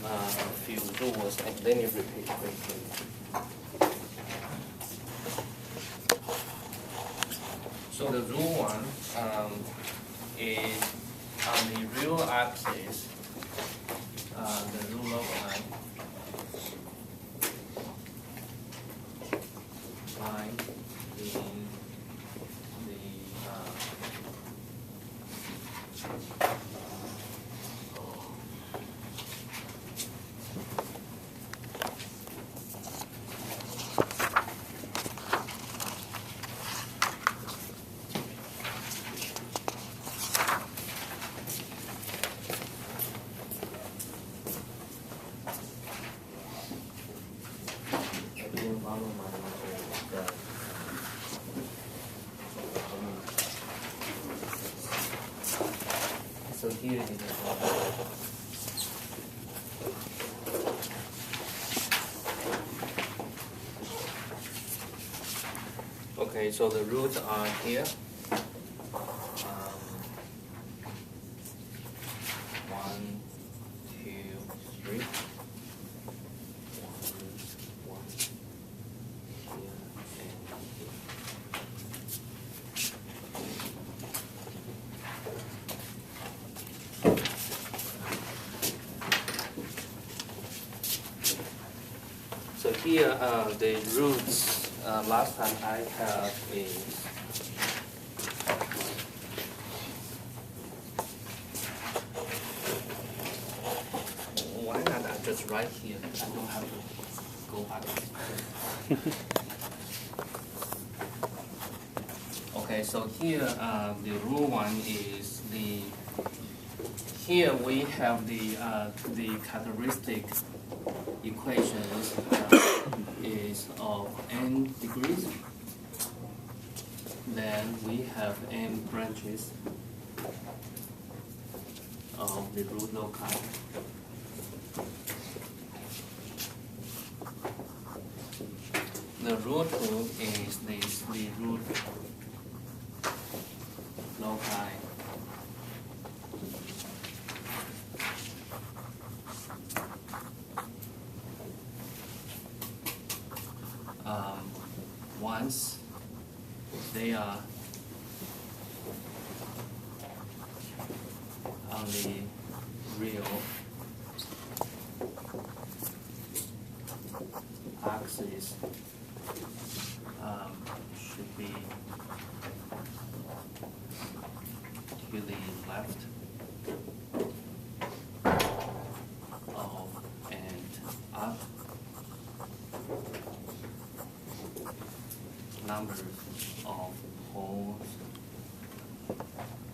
a few rules and let me repeat quickly. So the rule one is on the real axis, the rule loci find in the so here it is. Okay, so the roots are here. 1, 2, 3. 1, 1, here and here. So here, the roots last time I have is why not I just right here? I don't have to go back. Okay, so here the rule one is here we have the characteristic equations is of n degrees. Then we have n branches of the root loci. The root is the root loci. Once they are on the real axis, should be to the left of and up. Number of poles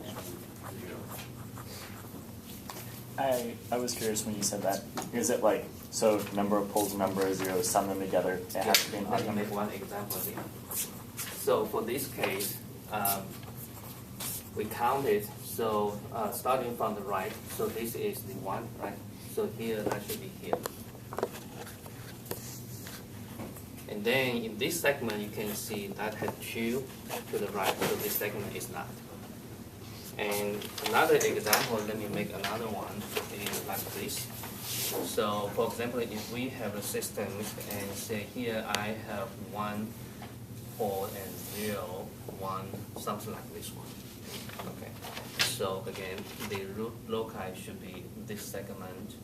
and zero. I was curious when you said that. Is it like, so number of poles and number of zeros, sum them together, it has to be an odd Let me number? make one example here. So for this case, we counted, so starting from the right, so this is the 1, right? So here, that should be here. And then in this segment, you can see that had 2 to the right, so this segment is not. And another example, let me make another one, is like this. So for example, if we have a system and say here I have 1 pole and 0, 1, something like this one. Okay. So again, the root loci should be this segment.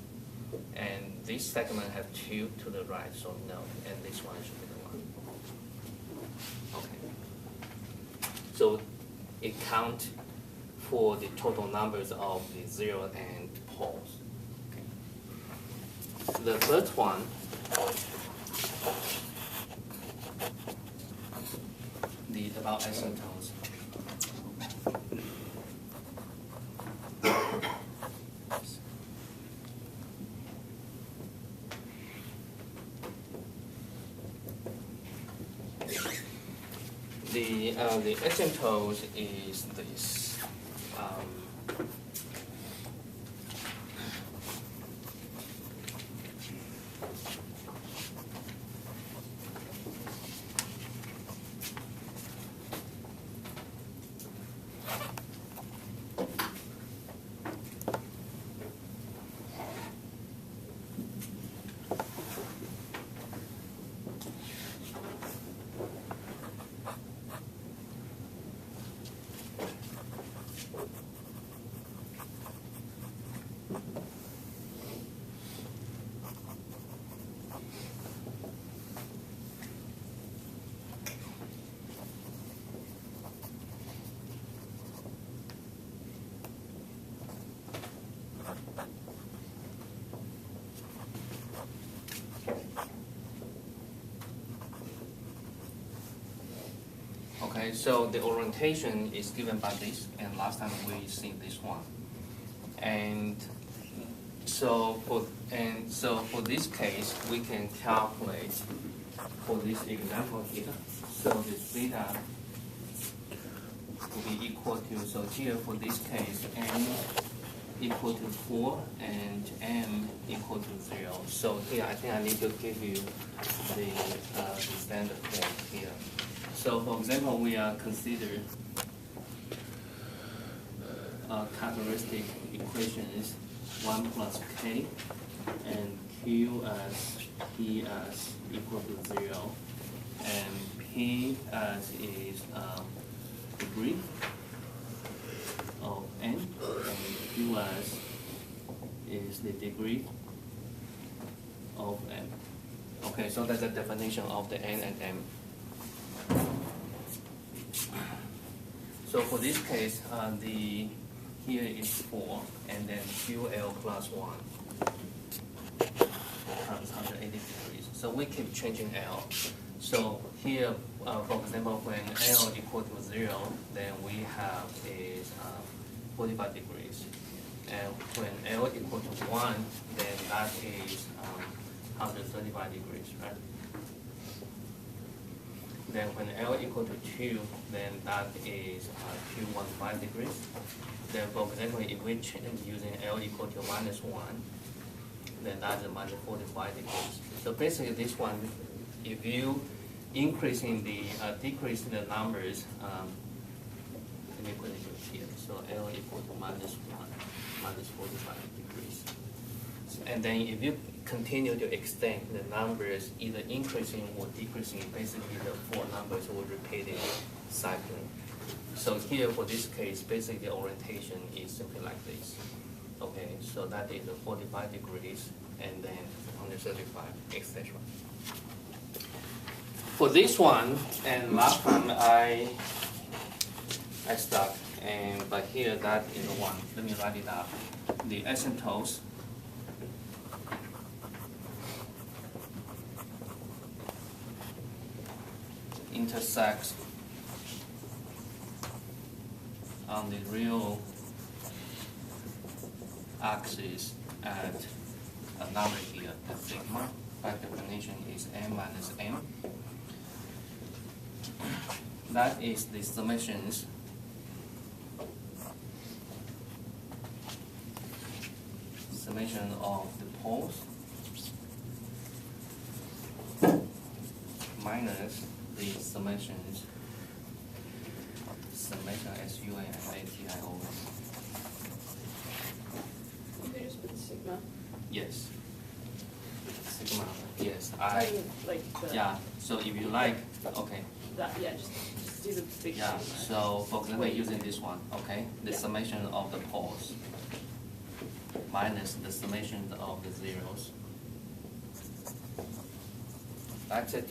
And this segment have 2 to the right, so no. And this one should be the 1. Okay. So it counts for the total numbers of the 0 and poles. Okay. The first one, about asymptotes. The asymptote is this. Okay, so the orientation is given by this, and last time we see this one. And so for this case, we can calculate for this example here. So the theta will be equal to, so here for this case, n equal to 4 and m equal to 0. So here I think I need to give you the standard form here. So for example, we are consider characteristic equations 1 plus k and q as p as equal to 0 and p as is degree of n and q as is the degree of m. Okay, so that's the definition of the n and m. So for this case, here is 4 and then QL plus 1 times 180 degrees. So we keep changing L. So here, for example, when L equal to 0, then we have is 45 degrees. And when L equal to 1, then that is 135 degrees, right? Then when L equal to 2, then that is 215 degrees. Then for example, if we change using L equal to minus 1, then that's minus 45 degrees. So basically this one, if you increasing the, decreasing the numbers, let me put it here. So L equal to minus 1, minus 45 degrees. And then if you continue to extend the numbers, either increasing or decreasing, basically the four numbers will repeat it cycling. So here for this case, basically the orientation is simply like this. Okay, so that is 45 degrees and then 135, etc. For this one, and last time I stuck, but here that is the one. Let me write it out. The asymptotes intersects on the real axis at a number here, the sigma, by definition is n minus m. That is the summations summation of the poles minus the summations summation SUA and ATI over. You could just put sigma. Yes. Sigma. Yes. Like the, Yeah. So if you like, okay. that, yeah, just do the big Yeah. sigma. So for example, using this one, okay, the Yeah. summation of the poles minus the summation of the zeros. That's it.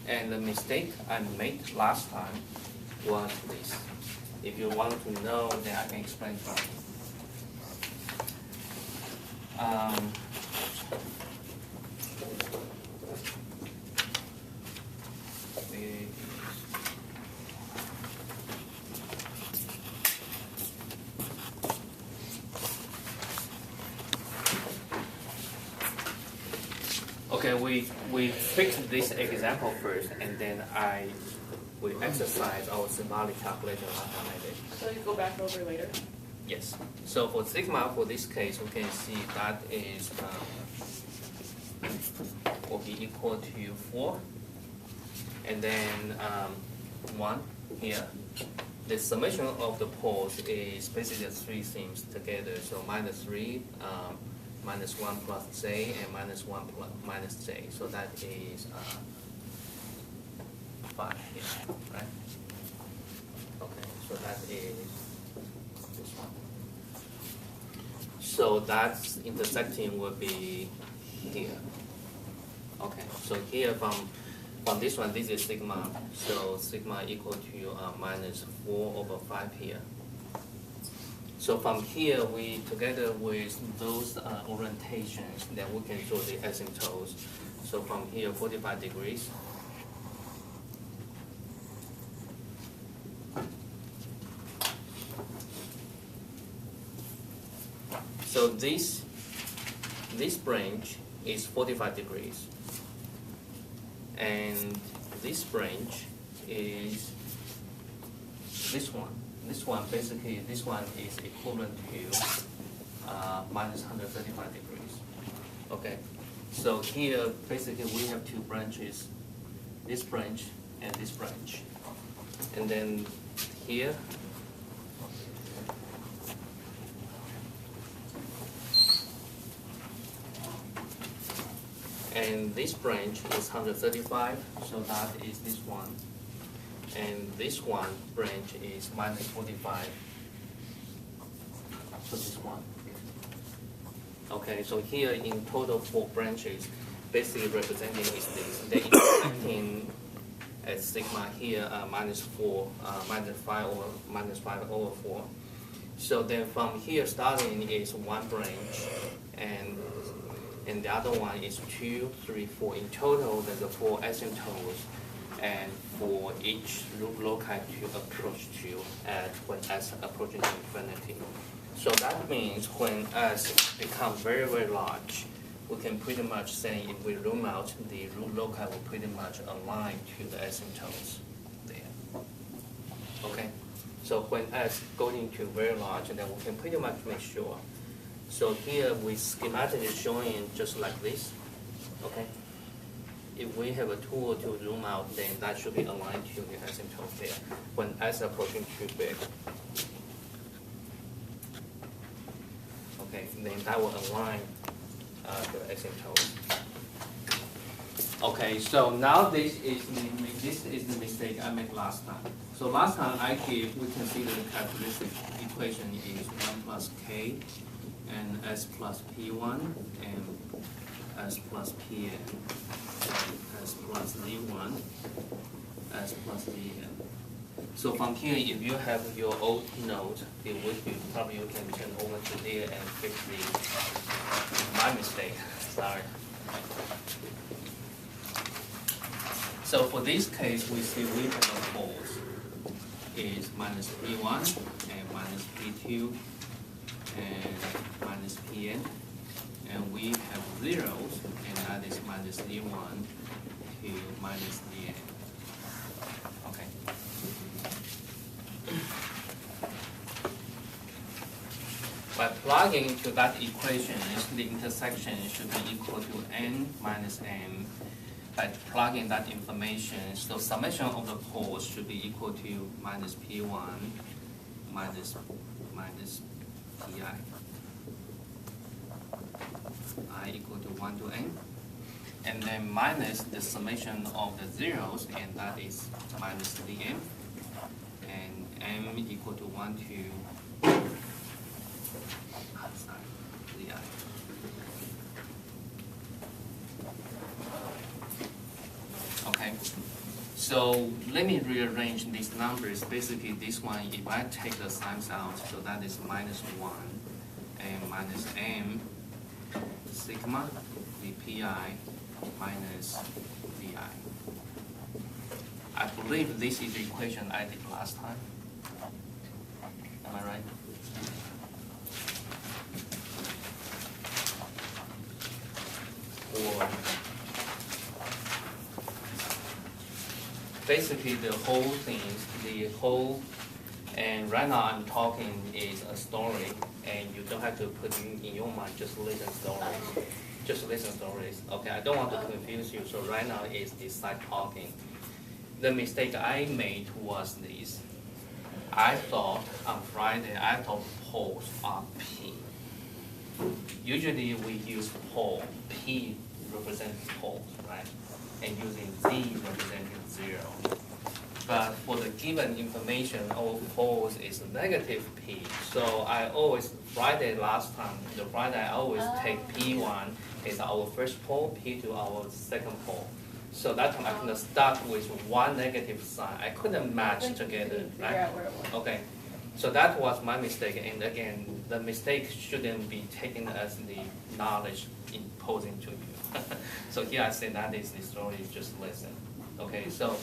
And the mistake I made last time was this. If you want to know, then I can explain further. Okay, we fixed this example first, and then we exercise our symbolic calculation last time I did. So you go back over later. Yes. So for sigma, for this case, we can see that is will be equal to 4, and then 1 here. The summation of the poles is basically the three things together. So minus 3, minus 1 plus j, and minus 1 plus minus j. So that is 5 here, right? Okay, so that is this one. So that's intersecting will be here. Okay, so here from this one, this is sigma. So sigma equal to minus 4 over 5 here. So from here, we together with those orientations, then we can draw the asymptotes. So from here, 45 degrees. So this branch is 45 degrees, and this branch is this one. This one basically, this one is equivalent to minus 135 degrees. Okay, so here basically we have two branches, this branch and this branch, and then here and this branch is 135, so that is this one. And this one branch is minus 45, so this one. Okay, so here in total 4 branches, basically representing is this. They're intersecting at sigma here minus 4, minus 5 over minus 5 over 4. So then from here starting is 1 branch, and the other one is 2, 3, 4. In total, there's 4 asymptotes, and for each loci to approach to at when s approaching infinity. So that means when s becomes very, very large, we can pretty much say if we zoom out, the root loci will pretty much align to the asymptotes there. Okay? So when s goes into very large, then we can pretty much make sure. So here we schematically showing just like this. Okay? If we have a tool to zoom out, then that should be aligned to the asymptote there when s approaching too big. Okay, then that will align the asymptote. Okay, so now this is the mistake I made last time. So last time we considered the characteristic equation is 1 plus k and s plus p1 and s plus pn, s plus z1, s plus dn. So from here, if you have your old note, it would be probably you can turn over to there and fix my mistake. Sorry. So for this case, we see we have a force is minus p1 and minus p2 and minus pn, and we have zeros, and that is minus z1 to minus dn. Okay. By plugging into that equation, the intersection should be equal to n minus m. By plugging that information, so summation of the poles should be equal to minus p1 minus pi. I equal to 1 to n. And then minus the summation of the zeros, and that is minus dm. And m equal to 1 to di. Okay, so let me rearrange these numbers. Basically, this one, if I take the signs out, so that is minus 1 and minus m sigma dpi minus di. I believe this is the equation I did last time. Am I right? Or basically the whole thing, and right now I'm talking is a story, and you don't have to put in your mind, just listen stories. Just listen stories. Okay, I don't want to confuse you, so right now is this side talking. The mistake I made was this. I thought on Friday, poles are P. Usually we use pole, P represents poles, right? And using Z representing 0. But for the given information, our poles is negative P. So I always, last time, I always take P1 is our first pole, P2 our second pole. So that time I can start with one negative sign. I couldn't match together, right? Okay. So that was my mistake. And again, the mistake shouldn't be taken as the knowledge imposing to you. So here I say that is the story, just listen. Okay, so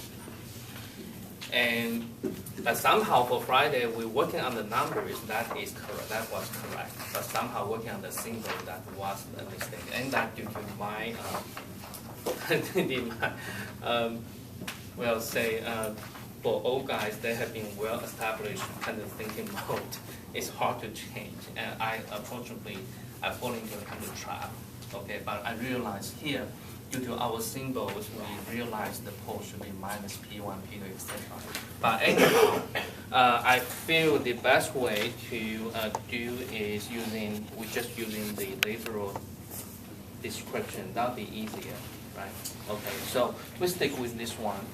But somehow for Friday, we're working on the numbers, that is correct, that was correct. But somehow working on the symbol, that was a mistake. And that due to my, well, say, for all guys, they have been well established kind of thinking mode. It's hard to change. And unfortunately, I fall into a kind of trap. Okay, but I realized here, due to our symbols, we realize the pole should be minus P1, P2, etc. But anyhow, I feel the best way to do is just using the literal description. That'll be easier, right? Okay, so we stick with this one.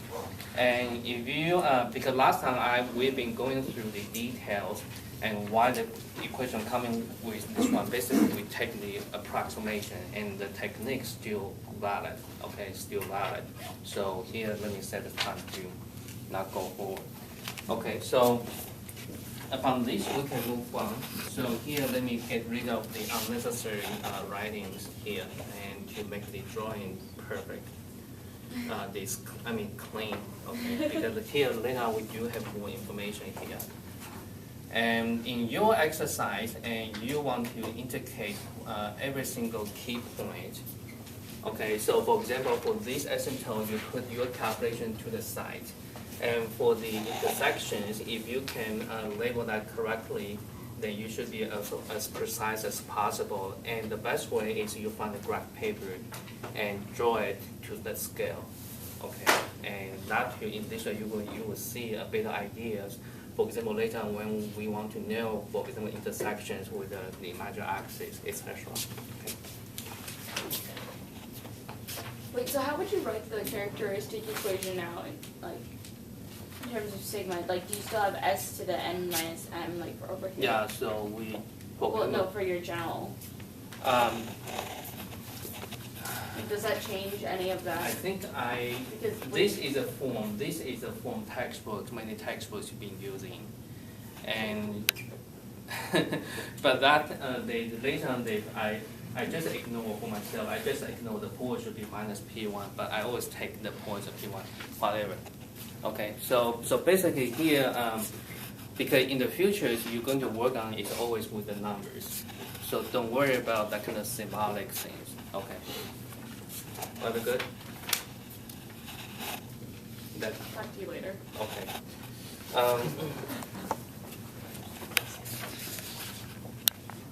And if you, because last time we've been going through the details and why the equation coming with this one, basically we take the approximation and the technique still valid, okay, still valid. So here, let me set the time to not go forward. Okay, so upon this, we can move on. So here, let me get rid of the unnecessary writings here and to make the drawing perfect. Clean, okay, because here later on we do have more information here. And in your exercise, and you want to indicate every single key point. Okay, so for example, for this asymptote, you put your calculation to the side. And for the intersections, if you can label that correctly, then you should be as precise as possible. And the best way is you find a graph paper and draw it to that scale. Okay, and that in this way you will see a better ideas. For example, later on when we want to know, for example, intersections with the major axis, etc. Okay. Wait, so how would you write the characteristic equation now, like, in terms of sigma? Like, do you still have s to the n minus m, like, for over here? Yeah, so we... Well, no, for your general. Does that change any of that? I think this is a form textbooks, many textbooks you've been using. And, but that, later on, I just ignore for myself, I just ignore the pole should be minus P1, but I always take the points of P1, whatever. Okay, so basically here, because in the future, you're going to work on is always with the numbers. So don't worry about that kind of symbolic things, okay? Are we good? Talk to you later. Okay.